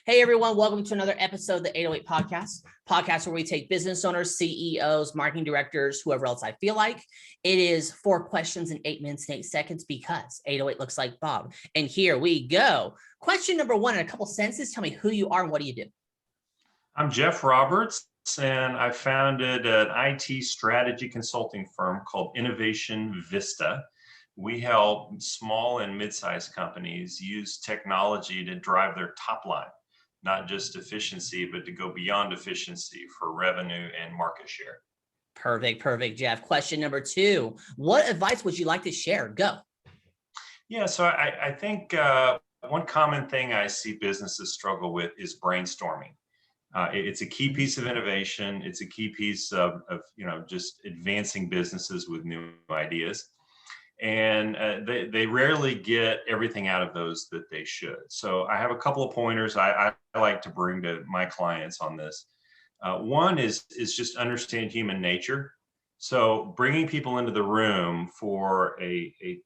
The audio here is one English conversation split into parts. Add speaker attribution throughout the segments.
Speaker 1: Hey everyone, welcome to another episode of the 808 podcast where we take business owners, CEOs, marketing directors, whoever else I feel like. It is 4 questions in 8 minutes and 8 seconds because 808 looks like Bob. And here we go. Question number 1 in a couple sentences. Tell me who you are and what do you do?
Speaker 2: I'm Jeff Roberts, and I founded an IT strategy consulting firm called InnovationVista. We help small and mid-sized companies use technology to drive their top line, not just efficiency, but to go beyond efficiency for revenue and market share.
Speaker 1: Perfect, Jeff. Question number 2. What advice would you like to share? Go.
Speaker 2: Yeah, so I think one common thing I see businesses struggle with is brainstorming. It's a key piece of innovation. It's a key piece of just advancing businesses with new ideas. And they rarely get everything out of those that they should. So I have a couple of pointers I like to bring to my clients on this. One is just understand human nature. So bringing people into the room for a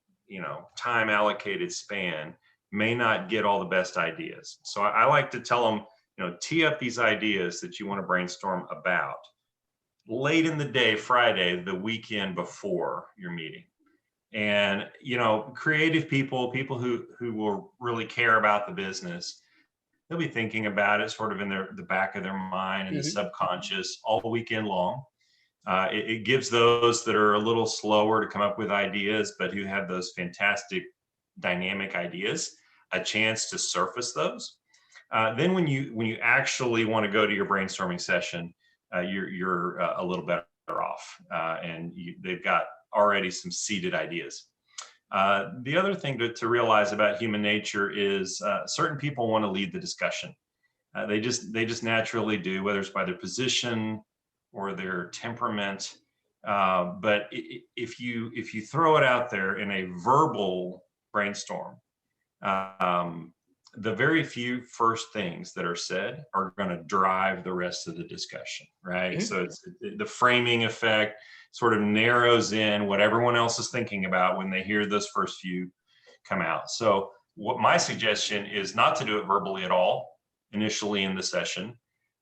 Speaker 2: time allocated span may not get all the best ideas. So I like to tell them, tee up these ideas that you want to brainstorm about late in the day, Friday, the weekend before your meeting. And, creative people who will really care about the business, they'll be thinking about it sort of in the back of their mind and the subconscious all weekend long. It gives those that are a little slower to come up with ideas, but who have those fantastic dynamic ideas, a chance to surface those. Then when you actually want to go to your brainstorming session, you're a little better off, and they've got already some seeded ideas. The other thing to realize about human nature is certain people want to lead the discussion. They just naturally do, whether it's by their position or their temperament. But if you throw it out there in a verbal brainstorm, the very few first things that are said are going to drive the rest of the discussion, right? So it's the framing effect sort of narrows in what everyone else is thinking about when they hear those first few come out. So what my suggestion is not to do it verbally at all initially in the session.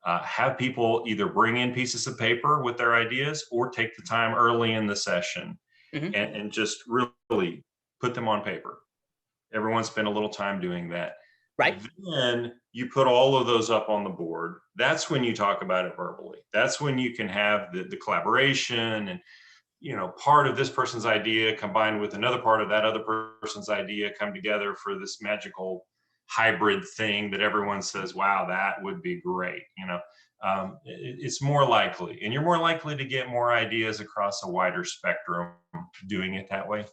Speaker 2: Have people either bring in pieces of paper with their ideas or take the time early in the session and just really put them on paper. Everyone spend a little time doing that.
Speaker 1: Right.
Speaker 2: Then you put all of those up on the board. That's when you talk about it verbally. That's when you can have the collaboration and, part of this person's idea combined with another part of that other person's idea come together for this magical hybrid thing that everyone says, wow, that would be great. It's more likely, and you're more likely to get more ideas across a wider spectrum doing it that way.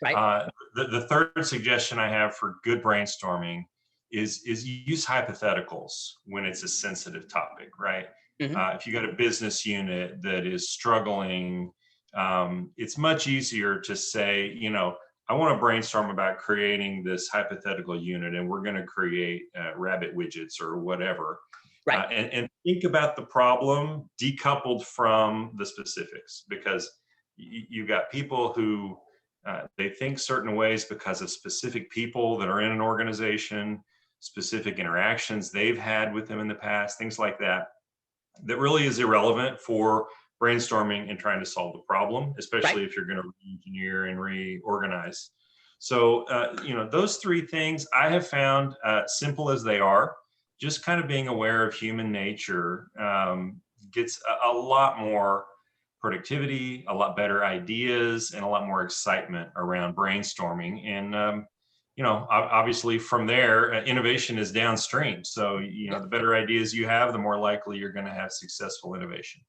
Speaker 1: Right.
Speaker 2: The third suggestion I have for good brainstorming is use hypotheticals when it's a sensitive topic, right? If you got a business unit that is struggling, it's much easier to say, I want to brainstorm about creating this hypothetical unit and we're going to create rabbit widgets or whatever.
Speaker 1: Right.
Speaker 2: And think about the problem decoupled from the specifics, because you've got people who they think certain ways because of specific people that are in an organization, specific interactions they've had with them in the past, things like that really is irrelevant for brainstorming and trying to solve the problem, especially if you're going to re-engineer and reorganize. So, those 3 things I have found, simple as they are, just kind of being aware of human nature gets a lot more productivity, a lot better ideas, and a lot more excitement around brainstorming. And, obviously from there, innovation is downstream. So, the better ideas you have, the more likely you're going to have successful innovation.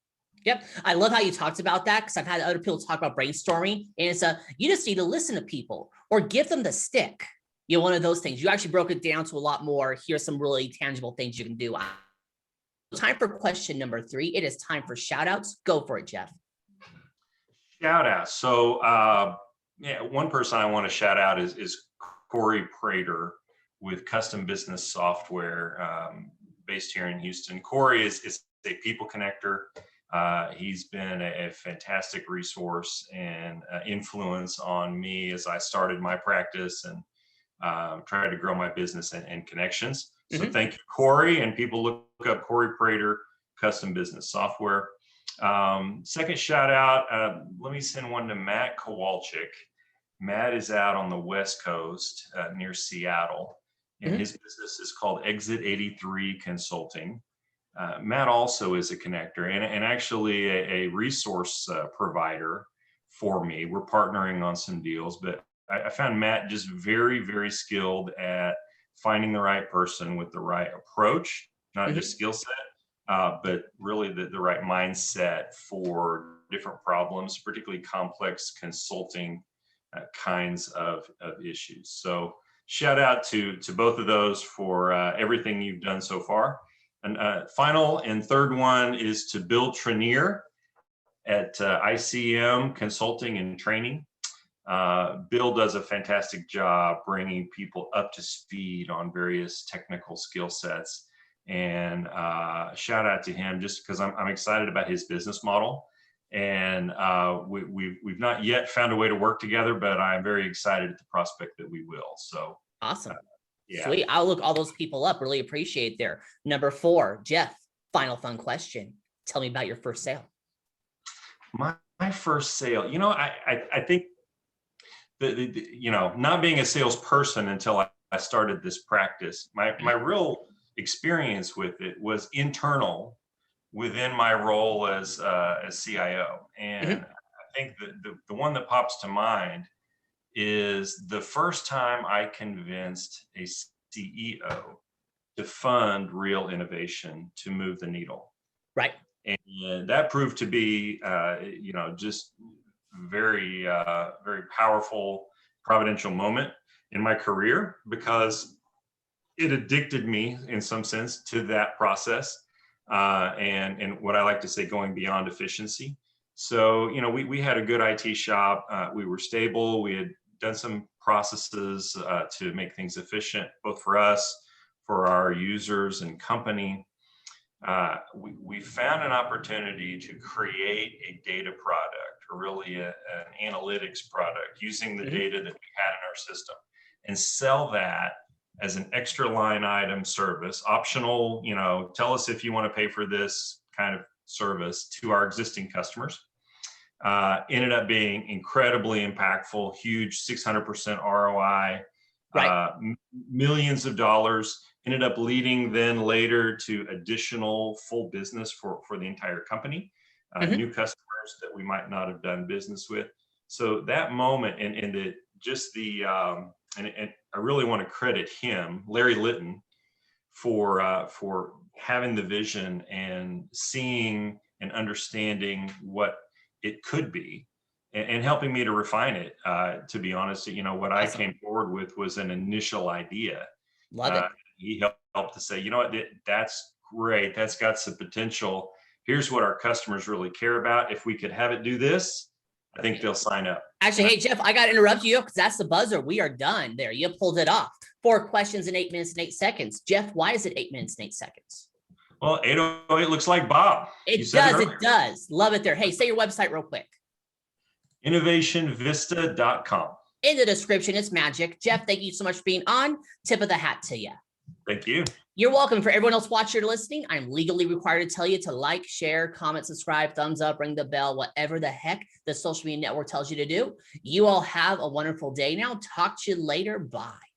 Speaker 1: Yep. I love how you talked about that because I've had other people talk about brainstorming, and it's you just need to listen to people or give them the stick. One of those things. You actually broke it down to a lot more. Here's some really tangible things you can do. Time for question number 3. It is time for shout outs. Go for it, Jeff.
Speaker 2: Shout out. So one person I want to shout out is Corey Prater with Custom Business Software based here in Houston. Corey is a people connector. He's been a fantastic resource and influence on me as I started my practice, and try to grow my business and connections. So
Speaker 1: Mhm.
Speaker 2: thank you, Corey, and people look up Corey Prater Custom Business Software. Second shout out, let me send one to Matt Kowalczyk. Matt is out on the West Coast near Seattle, and
Speaker 1: Mhm.
Speaker 2: his business is called Exit 83 Consulting. Matt also is a connector and actually a resource provider for me. We're partnering on some deals, but I found Matt just very, very skilled at finding the right person with the right approach, not just
Speaker 1: Mhm.
Speaker 2: skill set, but really the right mindset for different problems, particularly complex consulting kinds of issues. So shout out to both of those for everything you've done so far. And final and third one is to Bill Trenier at ICM Consulting and Training. Bill does a fantastic job bringing people up to speed on various technical skill sets. And shout out to him just because I'm excited about his business model. And we've not yet found a way to work together, but I'm very excited at the prospect that we will. So,
Speaker 1: Awesome.
Speaker 2: yeah.
Speaker 1: Sweet. I'll look all those people up. Really appreciate there. Number 4, Jeff, final fun question. Tell me about your first sale.
Speaker 2: My first sale, I think not being a salesperson until I started this practice, my real experience with it was internal within my role as CIO. And
Speaker 1: Mhm.
Speaker 2: I think the one that pops to mind is the first time I convinced a CEO to fund real innovation to move the needle.
Speaker 1: Right.
Speaker 2: And that proved to be, just very, very powerful, providential moment in my career because it addicted me in some sense to that process. And what I like to say, going beyond efficiency. So, we had a good IT shop. We were stable. We had done some processes to make things efficient, both for us, for our users and company. We found an opportunity to create a data product, or really an analytics product, using the
Speaker 1: Mhm.
Speaker 2: data that we had in our system, and sell that as an extra line item service, optional. Tell us if you want to pay for this kind of service to our existing customers. Ended up being incredibly impactful, huge 600% ROI,
Speaker 1: Right.
Speaker 2: millions of dollars. Ended up leading then later to additional full business for the entire company,
Speaker 1: Mhm.
Speaker 2: new customers that we might not have done business with. So that moment and and I really want to credit him, Larry Litton, for having the vision and seeing and understanding what it could be, and helping me to refine it. To be honest, what I
Speaker 1: Awesome.
Speaker 2: came forward with was an initial idea.
Speaker 1: Love
Speaker 2: Uh,
Speaker 1: it.
Speaker 2: he helped to say, what, that's great. That's got some potential. Here's what our customers really care about. If we could have it do this, I think they'll sign up.
Speaker 1: Actually, hey, Jeff, I got to interrupt you because that's the buzzer. We are done there. You pulled it off. 4 questions in 8 minutes and 8 seconds. Jeff, why is it 8 minutes and 8 seconds?
Speaker 2: Well, 808 looks like Bob. You
Speaker 1: It
Speaker 2: said it
Speaker 1: does.
Speaker 2: earlier.
Speaker 1: It does. Love it there. Hey, say your website real quick.
Speaker 2: InnovationVista.com.
Speaker 1: In the description, it's magic. Jeff, thank you so much for being on. Tip of the hat to you.
Speaker 2: Thank you.
Speaker 1: You're welcome. For everyone else watching or listening, I'm legally required to tell you to like, share, comment, subscribe, thumbs up, ring the bell, whatever the heck the social media network tells you to do. You all have a wonderful day now. Talk to you later. Bye.